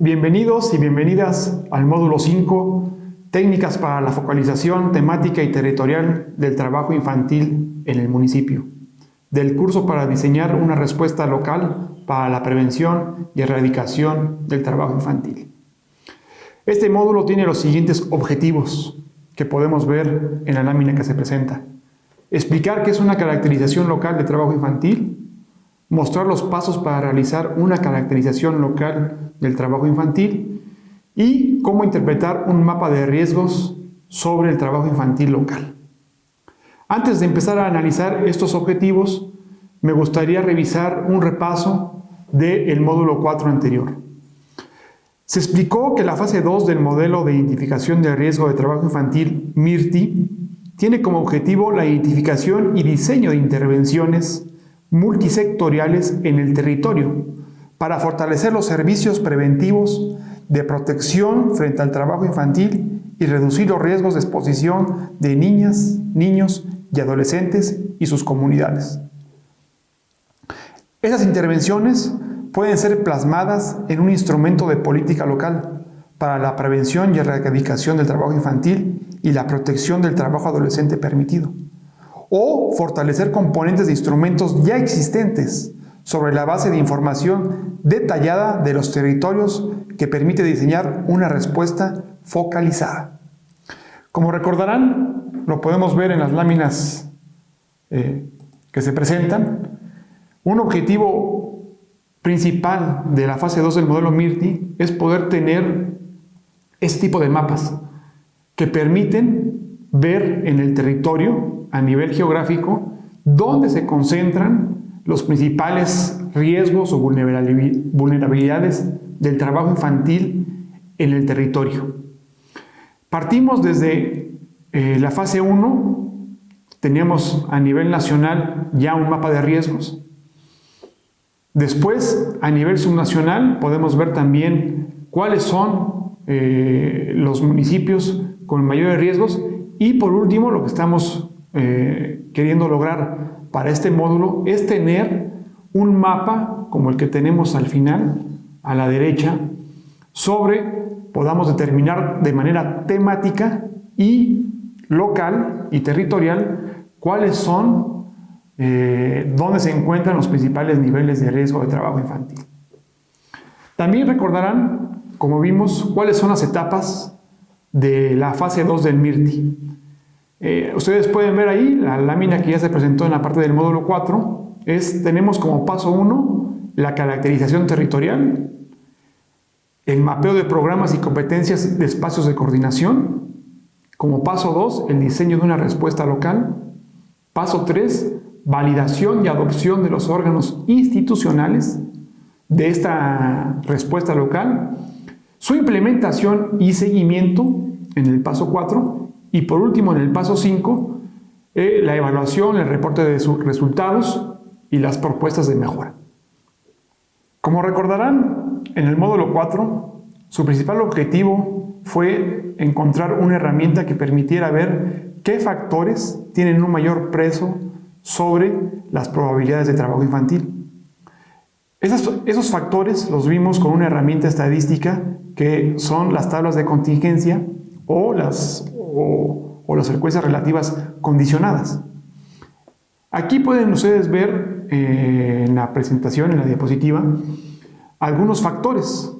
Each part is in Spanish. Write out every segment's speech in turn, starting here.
Bienvenidos y bienvenidas al módulo 5, técnicas para la focalización temática y territorial del trabajo infantil en el municipio, del curso para diseñar una respuesta local para la prevención y erradicación del trabajo infantil. Este módulo tiene los siguientes objetivos que podemos ver en la lámina que se presenta. Explicar qué es una caracterización local de trabajo infantil, mostrar los pasos para realizar una caracterización local del trabajo infantil y cómo interpretar un mapa de riesgos sobre el trabajo infantil local. Antes de empezar a analizar estos objetivos, me gustaría revisar un repaso del módulo 4 anterior. Se explicó que la fase 2 del modelo de identificación de riesgo de trabajo infantil, MIRTI, tiene como objetivo la identificación y diseño de intervenciones multisectoriales en el territorio para fortalecer los servicios preventivos de protección frente al trabajo infantil y reducir los riesgos de exposición de niñas, niños y adolescentes y sus comunidades. Esas intervenciones pueden ser plasmadas en un instrumento de política local para la prevención y erradicación del trabajo infantil y la protección del trabajo adolescente permitido, o fortalecer componentes de instrumentos ya existentes sobre la base de información detallada de los territorios que permite diseñar una respuesta focalizada. Como recordarán, lo podemos ver en las láminas que se presentan, un objetivo principal de la fase 2 del modelo MIRTI es poder tener este tipo de mapas que permiten ver en el territorio a nivel geográfico dónde se concentran los principales riesgos o vulnerabilidades del trabajo infantil en el territorio. Partimos desde la fase 1, teníamos a nivel nacional ya un mapa de riesgos. Después, a nivel subnacional, podemos ver también cuáles son los municipios con mayores riesgos y por último, lo que estamos queriendo lograr para este módulo es tener un mapa como el que tenemos al final, a la derecha, podamos determinar de manera temática y local y territorial cuáles son, dónde se encuentran los principales niveles de riesgo de trabajo infantil. También recordarán, como vimos, cuáles son las etapas de la fase 2 del MIRTI. Ustedes pueden ver ahí la lámina que ya se presentó en la parte del módulo 4. Tenemos como paso 1 la caracterización territorial, el mapeo de programas y competencias de espacios de coordinación. Como paso 2, el diseño de una respuesta local. Paso 3, validación y adopción de los órganos institucionales de esta respuesta local. Su implementación y seguimiento en el paso 4. Y por último, en el paso 5, la evaluación, el reporte de sus resultados y las propuestas de mejora. Como recordarán, en el módulo 4, su principal objetivo fue encontrar una herramienta que permitiera ver qué factores tienen un mayor peso sobre las probabilidades de trabajo infantil. Esos factores los vimos con una herramienta estadística que son las tablas de contingencia o las frecuencias relativas condicionadas. Aquí pueden ustedes ver en la presentación, en la diapositiva, algunos factores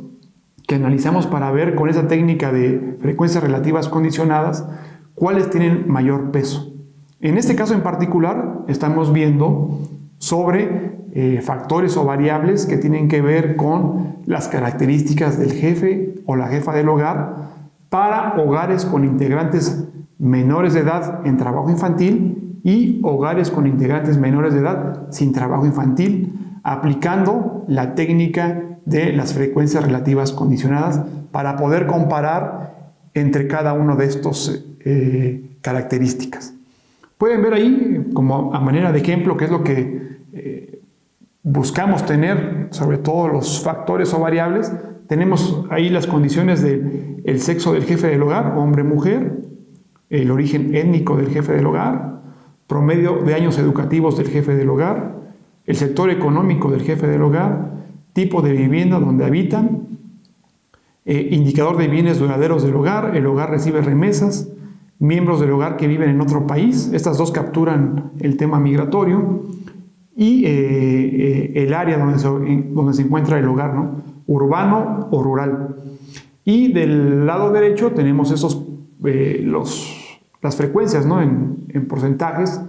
que analizamos para ver con esa técnica de frecuencias relativas condicionadas cuáles tienen mayor peso. En este caso en particular estamos viendo sobre factores o variables que tienen que ver con las características del jefe o la jefa del hogar para hogares con integrantes menores de edad en trabajo infantil y hogares con integrantes menores de edad sin trabajo infantil, aplicando la técnica de las frecuencias relativas condicionadas para poder comparar entre cada uno de estos características. Pueden ver ahí, como a manera de ejemplo, qué es lo que buscamos tener sobre todos los factores o variables. Tenemos ahí las condiciones del sexo del jefe del hogar, hombre-mujer, el origen étnico del jefe del hogar, promedio de años educativos del jefe del hogar, el sector económico del jefe del hogar, tipo de vivienda donde habitan, indicador de bienes duraderos del hogar, el hogar recibe remesas, miembros del hogar que viven en otro país, estas dos capturan el tema migratorio, y el área donde se encuentra el hogar, ¿no? Urbano o rural. Y del lado derecho tenemos las frecuencias, ¿no? en porcentajes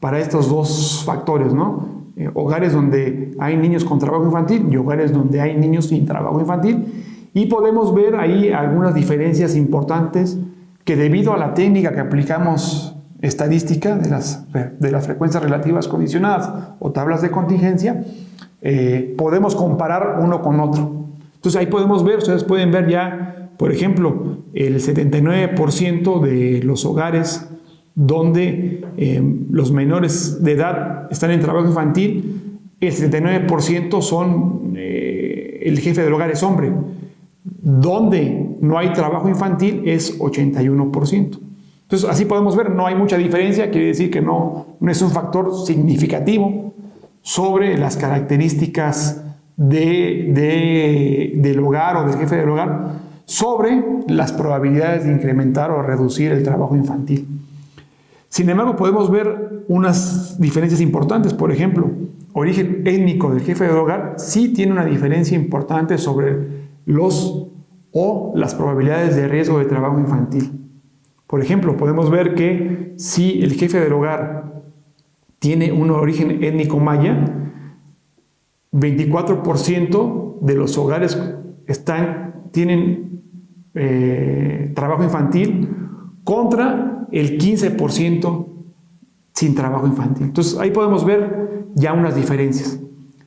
para estos dos factores, ¿no? Hogares donde hay niños con trabajo infantil y hogares donde hay niños sin trabajo infantil. Y podemos ver ahí algunas diferencias importantes que, debido a la técnica que aplicamos estadística de las frecuencias relativas condicionadas o tablas de contingencia, podemos comparar uno con otro. Entonces ahí podemos ver, ustedes pueden ver ya, por ejemplo, el 79% de los hogares donde los menores de edad están en trabajo infantil, el 79% son, el jefe del hogar es hombre. Donde no hay trabajo infantil es 81%. Entonces así podemos ver, no hay mucha diferencia, quiere decir que no es un factor significativo sobre las características del hogar o del jefe del hogar, sobre las probabilidades de incrementar o reducir el trabajo infantil. Sin embargo, podemos ver unas diferencias importantes. Por ejemplo, origen étnico del jefe del hogar sí tiene una diferencia importante sobre las probabilidades de riesgo de trabajo infantil. Por ejemplo, podemos ver que si el jefe del hogar tiene un origen étnico maya, 24% de los hogares tienen trabajo infantil contra el 15% sin trabajo infantil. Entonces ahí podemos ver ya unas diferencias.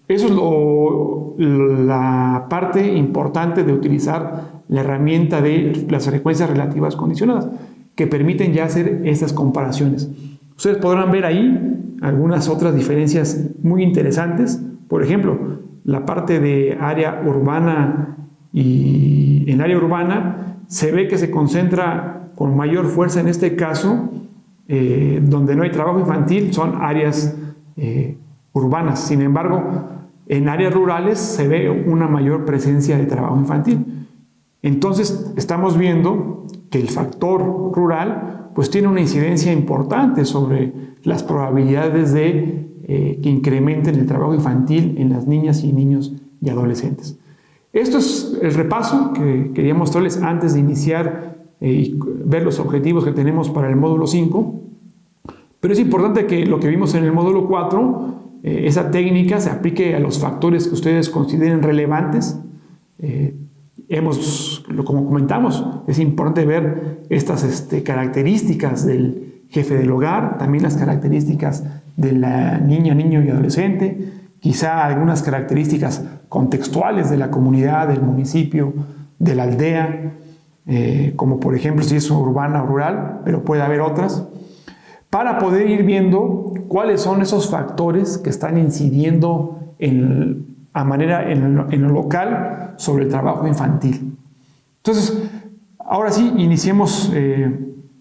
Eso es la parte importante de utilizar la herramienta de las frecuencias relativas condicionadas, que permiten ya hacer estas comparaciones. Ustedes podrán ver ahí algunas otras diferencias muy interesantes. Por ejemplo, la parte de área urbana, y en área urbana se ve que se concentra con mayor fuerza en este caso, donde no hay trabajo infantil, son áreas urbanas. Sin embargo, en áreas rurales se ve una mayor presencia de trabajo infantil. Entonces, estamos viendo que el factor rural pues tiene una incidencia importante sobre las probabilidades de que incrementen el trabajo infantil en las niñas y niños y adolescentes. Esto es el repaso que quería mostrarles antes de iniciar y ver los objetivos que tenemos para el módulo 5. Pero es importante que lo que vimos en el módulo 4, esa técnica se aplique a los factores que ustedes consideren relevantes. Como comentamos, es importante ver estas características del jefe del hogar, también las características de la niña, niño y adolescente, quizá algunas características contextuales de la comunidad, del municipio, de la aldea, como por ejemplo si es urbana o rural, pero puede haber otras, para poder ir viendo cuáles son esos factores que están incidiendo en lo local sobre el trabajo infantil. Entonces, ahora sí, iniciemos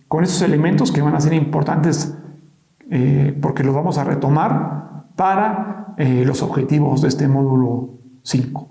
con esos elementos que van a ser importantes porque los vamos a retomar para los objetivos de este módulo 5.